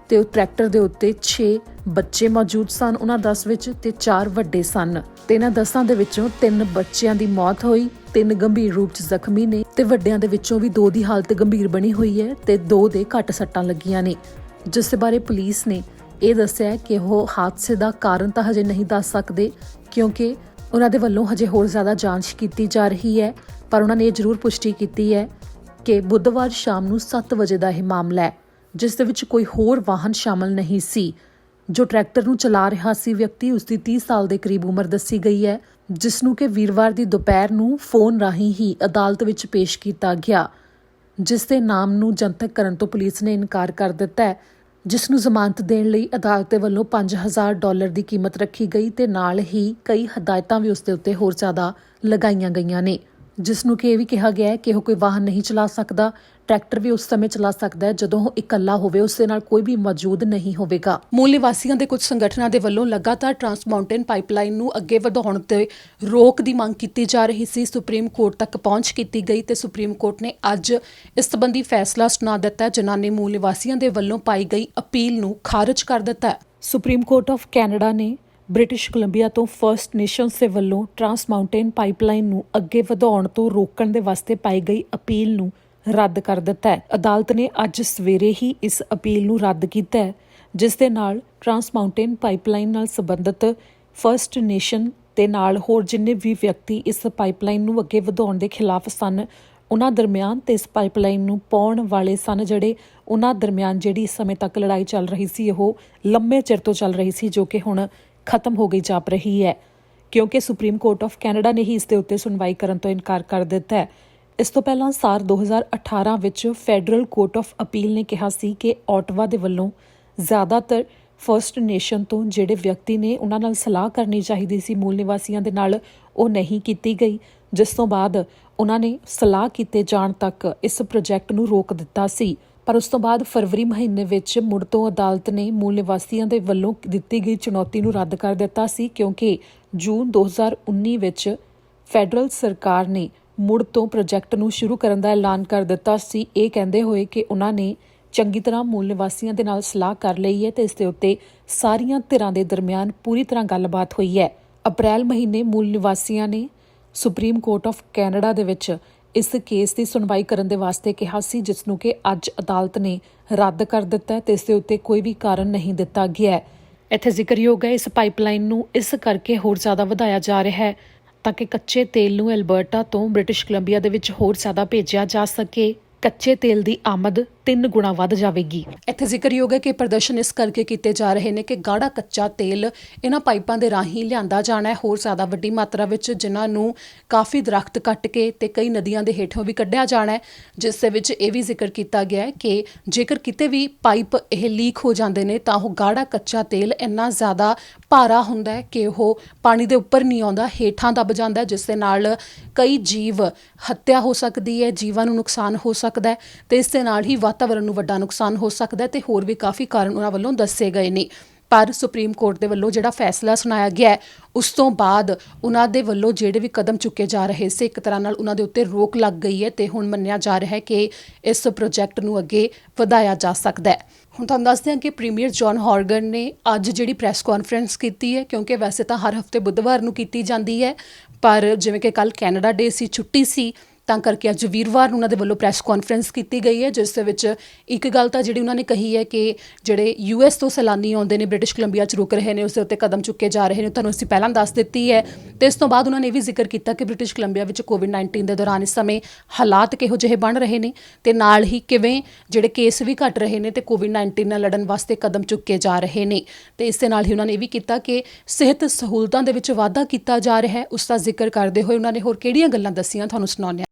ਤੇ ਉਹ ਟਰੈਕਟਰ ਦੇ ਉੱਤੇ 6 ਬੱਚੇ ਮੌਜੂਦ ਸਨ, ਉਹਨਾਂ 10 ਵਿੱਚ ਤੇ 4 ਵੱਡੇ ਸਨ ਤੇ ਇਹਨਾਂ 10 ਦੇ ਵਿੱਚੋਂ 3 ਬੱਚਿਆਂ ਦੀ ਮੌਤ ਹੋਈ, 3 ਗੰਭੀਰ ਰੂਪ 'ਚ ਜ਼ਖਮੀ ਨੇ ਤੇ ਵੱਡਿਆਂ ਦੇ ਵਿੱਚੋਂ ਵੀ 2 ਦੀ ਹਾਲਤ ਗੰਭੀਰ ਬਣੀ ਹੋਈ ਹੈ ਤੇ 2 ਦੇ ਘੱਟ ਸੱਟਾਂ ਲੱਗੀਆਂ ਨੇ। ਜਿਸ ਦੇ ਬਾਰੇ ਪੁਲਿਸ ਨੇ ਇਹ ਦੱਸਿਆ ਕਿ ਉਹ ਹਾਦਸੇ ਦਾ ਕਾਰਨ ਤਾਂ ਹਜੇ ਨਹੀਂ ਦੱਸ ਸਕਦੇ ਕਿਉਂਕਿ ਉਹਨਾਂ ਦੇ ਵੱਲੋਂ ਹਜੇ ਹੋਰ ਜ਼ਿਆਦਾ ਜਾਂਚ ਕੀਤੀ ਜਾ ਰਹੀ ਹੈ, ਪਰ ਉਹਨਾਂ ਨੇ ਇਹ ਜ਼ਰੂਰ ਪੁਸ਼ਟੀ ਕੀਤੀ ਹੈ ਕਿ ਬੁੱਧਵਾਰ ਸ਼ਾਮ ਨੂੰ 7 ਵਜੇ ਦਾ ਇਹ ਮਾਮਲਾ ਹੈ, ਜਿਸ ਦੇ ਵਿੱਚ ਕੋਈ ਹੋਰ ਵਾਹਨ ਸ਼ਾਮਲ ਨਹੀਂ ਸੀ। ਜੋ ਟਰੈਕਟਰ ਨੂੰ ਚਲਾ ਰਿਹਾ ਸੀ ਵਿਅਕਤੀ ਉਸ ਦੀ 30 ਸਾਲ ਦੇ ਕਰੀਬ ਉਮਰ ਦੱਸੀ ਗਈ ਹੈ, ਜਿਸ ਨੂੰ ਕਿ ਵੀਰਵਾਰ ਦੀ ਦੁਪਹਿਰ ਨੂੰ ਫੋਨ ਰਾਹੀਂ ਹੀ ਅਦਾਲਤ ਵਿੱਚ ਪੇਸ਼ ਕੀਤਾ ਗਿਆ, ਜਿਸ ਦੇ ਨਾਮ ਨੂੰ ਜਨਤਕ ਕਰਨ ਤੋਂ ਪੁਲਿਸ ਨੇ ਇਨਕਾਰ ਕਰ ਦਿੱਤਾ ਹੈ, ਜਿਸ ਨੂੰ ਜ਼ਮਾਨਤ ਦੇਣ ਲਈ ਅਦਾਲਤ ਦੇ ਵੱਲੋਂ $5000 ਦੀ ਕੀਮਤ ਰੱਖੀ ਗਈ ਤੇ ਨਾਲ ਹੀ ਕਈ ਹਦਾਇਤਾਂ ਵੀ ਉਸ ਦੇ ਉੱਤੇ ਹੋਰ ਜ਼ਿਆਦਾ ਲਗਾਈਆਂ ਗਈਆਂ ਨੇ। ਜਿਸ ਨੂੰ ਕਿ ਇਹ ਵੀ ਕਿਹਾ ਗਿਆ ਹੈ ਕਿ ਉਹ ਕੋਈ ਵਾਹਨ ਨਹੀਂ ਚਲਾ ਸਕਦਾ। ਟਰੈਕਟਰ ਵੀ ਉਸ ਸਮੇਂ ਚਲਾ ਸਕਦਾ ਹੈ ਜਦੋਂ ਉਹ ਇਕੱਲਾ ਹੋਵੇ, ਉਸ ਦੇ ਨਾਲ ਕੋਈ ਵੀ ਮੌਜੂਦ ਨਹੀਂ ਹੋਵੇਗਾ। ਮੂਲ ਨਿਵਾਸੀਆਂ ਦੇ ਕੁਝ ਸੰਗਠਨਾਂ ਦੇ ਵੱਲੋਂ ਲਗਾਤਾਰ ਟਰਾਂਸ ਮਾਊਂਟੇਨ ਪਾਈਪਲਾਈਨ ਨੂੰ ਅੱਗੇ ਵਧਾਉਣ ਤੇ ਰੋਕ ਦੀ ਮੰਗ ਕੀਤੀ ਜਾ ਰਹੀ ਸੀ। ਸੁਪਰੀਮ ਕੋਰਟ ਤੱਕ ਪਹੁੰਚ ਕੀਤੀ ਗਈ ਤੇ ਸੁਪਰੀਮ ਕੋਰਟ ਨੇ ਅੱਜ ਇਸ ਸੰਬੰਧੀ ਫੈਸਲਾ ਸੁਣਾ ਦਿੱਤਾ, ਜਿਨ੍ਹਾਂ ਨੇ ਮੂਲ ਨਿਵਾਸੀਆਂ ਦੇ ਵੱਲੋਂ ਪਾਈ ਗਈ ਅਪੀਲ ਨੂੰ ਖਾਰਜ ਕਰ ਦਿੱਤਾ ਹੈ। ਸੁਪਰੀਮ ਕੋਰਟ ਆਫ ਕੈਨੇਡਾ ਨੇ ਬ੍ਰਿਟਿਸ਼ ਕੋਲੰਬੀਆ ਤੋਂ ਫਰਸਟ ਨੇਸ਼ਨਸ ਦੇ ਵੱਲੋਂ ਟਰਾਂਸ ਮਾਊਂਟੇਨ ਪਾਈਪਲਾਈਨ ਨੂੰ ਅੱਗੇ ਵਧਾਉਣ ਤੋਂ ਰੋਕਣ ਦੇ ਵਾਸਤੇ ਪਾਈ ਗਈ ਅਪੀਲ ਨੂੰ ਰੱਦ ਕਰ ਦਿੱਤਾ ਹੈ। ਅਦਾਲਤ ਨੇ ਅੱਜ ਸਵੇਰੇ ਹੀ ਇਸ ਅਪੀਲ ਨੂੰ ਰੱਦ ਕੀਤਾ ਹੈ, ਜਿਸ ਦੇ ਨਾਲ ਟਰਾਂਸ ਮਾਊਂਟੇਨ ਪਾਈਪਲਾਈਨ ਨਾਲ ਸੰਬੰਧਿਤ ਫਰਸਟ ਨੇਸ਼ਨ ਤੇ ਨਾਲ ਹੋਰ ਜਿੰਨੇ ਵੀ ਵਿਅਕਤੀ ਇਸ ਪਾਈਪਲਾਈਨ ਨੂੰ ਅੱਗੇ ਵਧਾਉਣ ਦੇ ਖਿਲਾਫ ਸਨ, ਉਹਨਾਂ ਦਰਮਿਆਨ ਤੇ ਇਸ ਪਾਈਪਲਾਈਨ ਨੂੰ ਪਾਉਣ ਵਾਲੇ ਸਨ ਜਿਹੜੇ ਉਹਨਾਂ ਦਰਮਿਆਨ ਜਿਹੜੀ ਇਸ ਸਮੇਂ ਤੱਕ ਲੜਾਈ ਚੱਲ ਰਹੀ ਸੀ, ਉਹ ਲੰਮੇ ਚਿਰ ਤੋਂ ਚੱਲ ਰਹੀ ਸੀ, ਜੋ ਕਿ ਹੁਣ ਖਤਮ ਹੋ ਗਈ ਜਾਪ ਰਹੀ ਹੈ, ਕਿਉਂਕਿ ਸੁਪਰੀਮ ਕੋਰਟ ਆਫ ਕੈਨੇਡਾ ਨੇ ਹੀ ਇਸ ਦੇ ਉੱਤੇ ਸੁਣਵਾਈ ਕਰਨ ਤੋਂ ਇਨਕਾਰ ਕਰ ਦਿੱਤਾ ਹੈ। ਇਸ ਤੋਂ ਪਹਿਲਾਂ ਸਾਲ 2018 ਵਿੱਚ ਫੈਡਰਲ ਕੋਰਟ ਆਫ ਅਪੀਲ ਨੇ ਕਿਹਾ ਸੀ ਕਿ ਓਟਵਾ ਦੇ ਵੱਲੋਂ ਜ਼ਿਆਦਾਤਰ ਫਰਸਟ ਨੇਸ਼ਨ ਤੋਂ ਜਿਹੜੇ ਵਿਅਕਤੀ ਨੇ ਉਹਨਾਂ ਨਾਲ ਸਲਾਹ ਕਰਨੀ ਚਾਹੀਦੀ ਸੀ ਮੂਲ ਨਿਵਾਸੀਆਂ ਦੇ ਨਾਲ, ਉਹ ਨਹੀਂ ਕੀਤੀ ਗਈ, ਜਿਸ ਤੋਂ ਬਾਅਦ ਉਹਨਾਂ ਨੇ ਸਲਾਹ ਕੀਤੇ ਜਾਣ ਤੱਕ ਇਸ ਪ੍ਰੋਜੈਕਟ ਨੂੰ ਰੋਕ ਦਿੱਤਾ ਸੀ। ਪਰ ਉਸ ਤੋਂ ਬਾਅਦ ਫਰਵਰੀ ਮਹੀਨੇ ਵਿੱਚ ਮੁੜ ਤੋਂ ਅਦਾਲਤ ਨੇ ਮੂਲ ਨਿਵਾਸੀਆਂ ਦੇ ਵੱਲੋਂ ਦਿੱਤੀ ਗਈ ਚੁਣੌਤੀ ਨੂੰ ਰੱਦ ਕਰ ਦਿੱਤਾ ਸੀ, ਕਿਉਂਕਿ ਜੂਨ 2019 ਵਿੱਚ ਫੈਡਰਲ ਸਰਕਾਰ ਨੇ ਮੁੜ ਤੋਂ ਪ੍ਰੋਜੈਕਟ ਨੂੰ ਸ਼ੁਰੂ ਕਰਨ ਦਾ ਐਲਾਨ ਕਰ ਦਿੱਤਾ ਸੀ, ਇਹ ਕਹਿੰਦੇ ਹੋਏ ਕਿ ਉਹਨਾਂ ਨੇ ਚੰਗੀ ਤਰ੍ਹਾਂ ਮੂਲ ਨਿਵਾਸੀਆਂ ਦੇ ਨਾਲ ਸਲਾਹ ਕਰ ਲਈ ਹੈ ਤੇ ਇਸ ਦੇ ਉੱਤੇ ਸਾਰੀਆਂ ਧਿਰਾਂ ਦੇ ਦਰਮਿਆਨ ਪੂਰੀ ਤਰ੍ਹਾਂ ਗੱਲਬਾਤ ਹੋਈ ਹੈ। ਅਪ੍ਰੈਲ ਮਹੀਨੇ ਮੂਲ ਨਿਵਾਸੀਆਂ ਨੇ ਸੁਪਰੀਮ ਕੋਰਟ ਆਫ ਕੈਨੇਡਾ ਦੇ ਵਿੱਚ ਇਸ ਕੇਸ ਦੀ ਸੁਣਵਾਈ ਕਰਨ ਦੇ ਵਾਸਤੇ ਕਿਹਾ ਸੀ, ਜਿਸ ਨੂੰ ਕਿ ਅੱਜ ਅਦਾਲਤ ਨੇ ਰੱਦ ਕਰ ਦਿੱਤਾ ਹੈ ਤੇ ਇਸ ਦੇ ਉੱਤੇ ਕੋਈ ਵੀ ਕਾਰਨ ਨਹੀਂ ਦਿੱਤਾ ਗਿਆ ਹੈ। ਇੱਥੇ ਜ਼ਿਕਰਯੋਗ ਹੈ, ਇਸ ਪਾਈਪਲਾਈਨ ਨੂੰ ਇਸ ਕਰਕੇ ਹੋਰ ਜ਼ਿਆਦਾ ਵਧਾਇਆ ਜਾ ਰਿਹਾ ਹੈ ਤਾਂ ਕਿ ਕੱਚੇ ਤੇਲ ਨੂੰ ਐਲਬਰਟਾ ਤੋਂ ਬ੍ਰਿਟਿਸ਼ ਕੋਲੰਬੀਆ ਦੇ ਵਿੱਚ ਹੋਰ ਜ਼ਿਆਦਾ ਭੇਜਿਆ ਜਾ ਸਕੇ। ਕੱਚੇ ਤੇਲ ਦੀ ਆਮਦ 3 ਗੁਣਾ ਵੱਧ ਜਾਵੇਗੀ। ਇੱਥੇ ਜ਼ਿਕਰਯੋਗ ਹੈ ਕਿ ਪ੍ਰਦਰਸ਼ਨ ਇਸ ਕਰਕੇ ਕੀਤੇ ਜਾ ਰਹੇ ਨੇ ਕਿ ਗਾੜਾ ਕੱਚਾ ਤੇਲ ਇਹਨਾਂ ਪਾਈਪਾਂ ਦੇ ਰਾਹੀਂ ਲਿਆਂਦਾ ਜਾਣਾ ਹੈ ਹੋਰ ਜ਼ਿਆਦਾ ਵੱਡੀ ਮਾਤਰਾ ਵਿੱਚ, ਜਿਨ੍ਹਾਂ ਨੂੰ ਕਾਫੀ ਦਰਖਤ ਕੱਟ ਕੇ ਤੇ ਕਈ ਨਦੀਆਂ ਦੇ ਹੇਠੋਂ ਵੀ ਕੱਢਿਆ ਜਾਣਾ ਹੈ, ਜਿਸ ਦੇ ਵਿੱਚ ਇਹ ਵੀ ਜ਼ਿਕਰ ਕੀਤਾ ਗਿਆ ਹੈ ਕਿ ਜੇਕਰ ਕਿਤੇ ਵੀ ਪਾਈਪ ਇਹ ਲੀਕ ਹੋ ਜਾਂਦੇ ਨੇ ਤਾਂ ਉਹ ਗਾੜਾ ਕੱਚਾ ਤੇਲ ਇੰਨਾ ਜ਼ਿਆਦਾ ਭਾਰਾ ਹੁੰਦਾ ਹੈ ਕਿ ਉਹ ਪਾਣੀ ਦੇ ਉੱਪਰ ਨਹੀਂ ਆਉਂਦਾ, ਹੇਠਾਂ ਦਬ ਜਾਂਦਾ, ਜਿਸ ਦੇ ਨਾਲ ਕਈ ਜੀਵ ਹੱਤਿਆ ਹੋ ਸਕਦੀ ਹੈ, ਜੀਵਾਂ ਨੂੰ ਨੁਕਸਾਨ ਹੋ ਸਕਦਾ ਹੈ ਤੇ ਇਸ ਦੇ ਨਾਲ ਹੀ ਵਾਤਾਵਰਣ ਨੂੰ ਵੱਡਾ ਨੁਕਸਾਨ ਹੋ ਸਕਦਾ ਹੈ ਤੇ ਹੋਰ ਵੀ ਕਾਫੀ ਕਾਰਨ ਉਹਨਾਂ ਵੱਲੋਂ ਦੱਸੇ ਗਏ ਨੇ। ਪਰ ਸੁਪਰੀਮ ਕੋਰਟ ਦੇ ਵੱਲੋਂ ਜਿਹੜਾ ਫੈਸਲਾ ਸੁਣਾਇਆ ਗਿਆ ਉਸ ਤੋਂ ਬਾਅਦ ਉਹਨਾਂ ਦੇ ਵੱਲੋਂ ਜਿਹੜੇ ਵੀ ਕਦਮ ਚੁੱਕੇ ਜਾ ਰਹੇ ਸੀ, ਇੱਕ ਤਰ੍ਹਾਂ ਨਾਲ ਉਹਨਾਂ ਦੇ ਉੱਤੇ ਰੋਕ ਲੱਗ ਗਈ ਹੈ ਤੇ ਹੁਣ ਮੰਨਿਆ ਜਾ ਰਿਹਾ ਹੈ ਕਿ ਇਸ ਪ੍ਰੋਜੈਕਟ ਨੂੰ ਅੱਗੇ ਵਧਾਇਆ ਜਾ ਸਕਦਾ ਹੈ। ਹੁਣ ਤੁਹਾਨੂੰ ਦੱਸਦੇ ਹਾਂ ਕਿ ਪ੍ਰੀਮੀਅਰ ਜੌਨ ਹੌਰਗਨ ਨੇ ਅੱਜ ਜਿਹੜੀ ਪ੍ਰੈਸ ਕਾਨਫਰੰਸ ਕੀਤੀ ਹੈ, ਕਿਉਂਕਿ ਵੈਸੇ ਤਾਂ ਹਰ ਹਫ਼ਤੇ ਬੁੱਧਵਾਰ ਨੂੰ ਕੀਤੀ ਜਾਂਦੀ ਹੈ, ਪਰ ਜਿਵੇਂ ਕਿ ਕੱਲ੍ਹ ਕੈਨੇਡਾ ਡੇ ਸੀ, ਛੁੱਟੀ ਸੀ, ਤਾਂ ਕਰਕੇ ਅੱਜ ਵੀਰਵਾਰ ਨੂੰ ਉਹਨਾਂ ਦੇ ਵੱਲੋਂ ਪ੍ਰੈਸ ਕਾਨਫਰੰਸ ਕੀਤੀ ਗਈ ਹੈ, ਜਿਸ ਦੇ ਵਿੱਚ ਇੱਕ ਗੱਲ ਤਾਂ ਜਿਹੜੀ ਉਹਨਾਂ ਨੇ ਕਹੀ ਹੈ ਕਿ ਜਿਹੜੇ US ਤੋਂ ਸੈਲਾਨੀ ਆਉਂਦੇ ਨੇ ਬ੍ਰਿਟਿਸ਼ ਕੋਲੰਬੀਆ 'ਚ ਰੁਕ ਰਹੇ ਨੇ, ਉਸ ਦੇ ਉੱਤੇ ਕਦਮ ਚੁੱਕੇ ਜਾ ਰਹੇ ਨੇ, ਤੁਹਾਨੂੰ ਅਸੀਂ ਪਹਿਲਾਂ ਦੱਸ ਦਿੱਤੀ ਹੈ। ਤੇ ਇਸ ਤੋਂ ਬਾਅਦ ਉਹਨਾਂ ਨੇ ਇਹ ਵੀ ਜ਼ਿਕਰ ਕੀਤਾ ਕਿ ਬ੍ਰਿਟਿਸ਼ ਕੋਲੰਬੀਆ ਵਿੱਚ COVID-19 ਦੇ ਦੌਰਾਨ ਇਸ ਸਮੇਂ ਹਾਲਾਤ ਕਿਹੋ ਜਿਹੇ ਬਣ ਰਹੇ ਨੇ ਤੇ ਨਾਲ ਹੀ ਕਿਵੇਂ ਜਿਹੜੇ ਕੇਸ ਵੀ ਘਟ ਰਹੇ ਨੇ ਤੇ COVID-19 ਨਾਲ ਲੜਨ ਵਾਸਤੇ ਕਦਮ ਚੁੱਕੇ ਜਾ ਰਹੇ ਨੇ। ਤੇ ਇਸ ਦੇ ਨਾਲ ਹੀ ਉਹਨਾਂ ਨੇ ਇਹ ਵੀ ਕੀਤਾ ਕਿ ਸਿਹਤ ਸਹੂਲਤਾਂ ਦੇ ਵਿੱਚ ਵਾਧਾ ਕੀਤਾ ਜਾ ਰਿਹਾ ਹੈ, ਉਸ ਦਾ ਜ਼ਿਕਰ ਕਰਦੇ ਹੋਏ ਉਹਨਾਂ ਨੇ ਹੋਰ ਕਿਹੜੀਆਂ ਗੱਲਾਂ ਦੱਸੀਆਂ ਤੁਹਾਨੂੰ ਸੁਣਾਉਂਦੇ ਹਾਂ।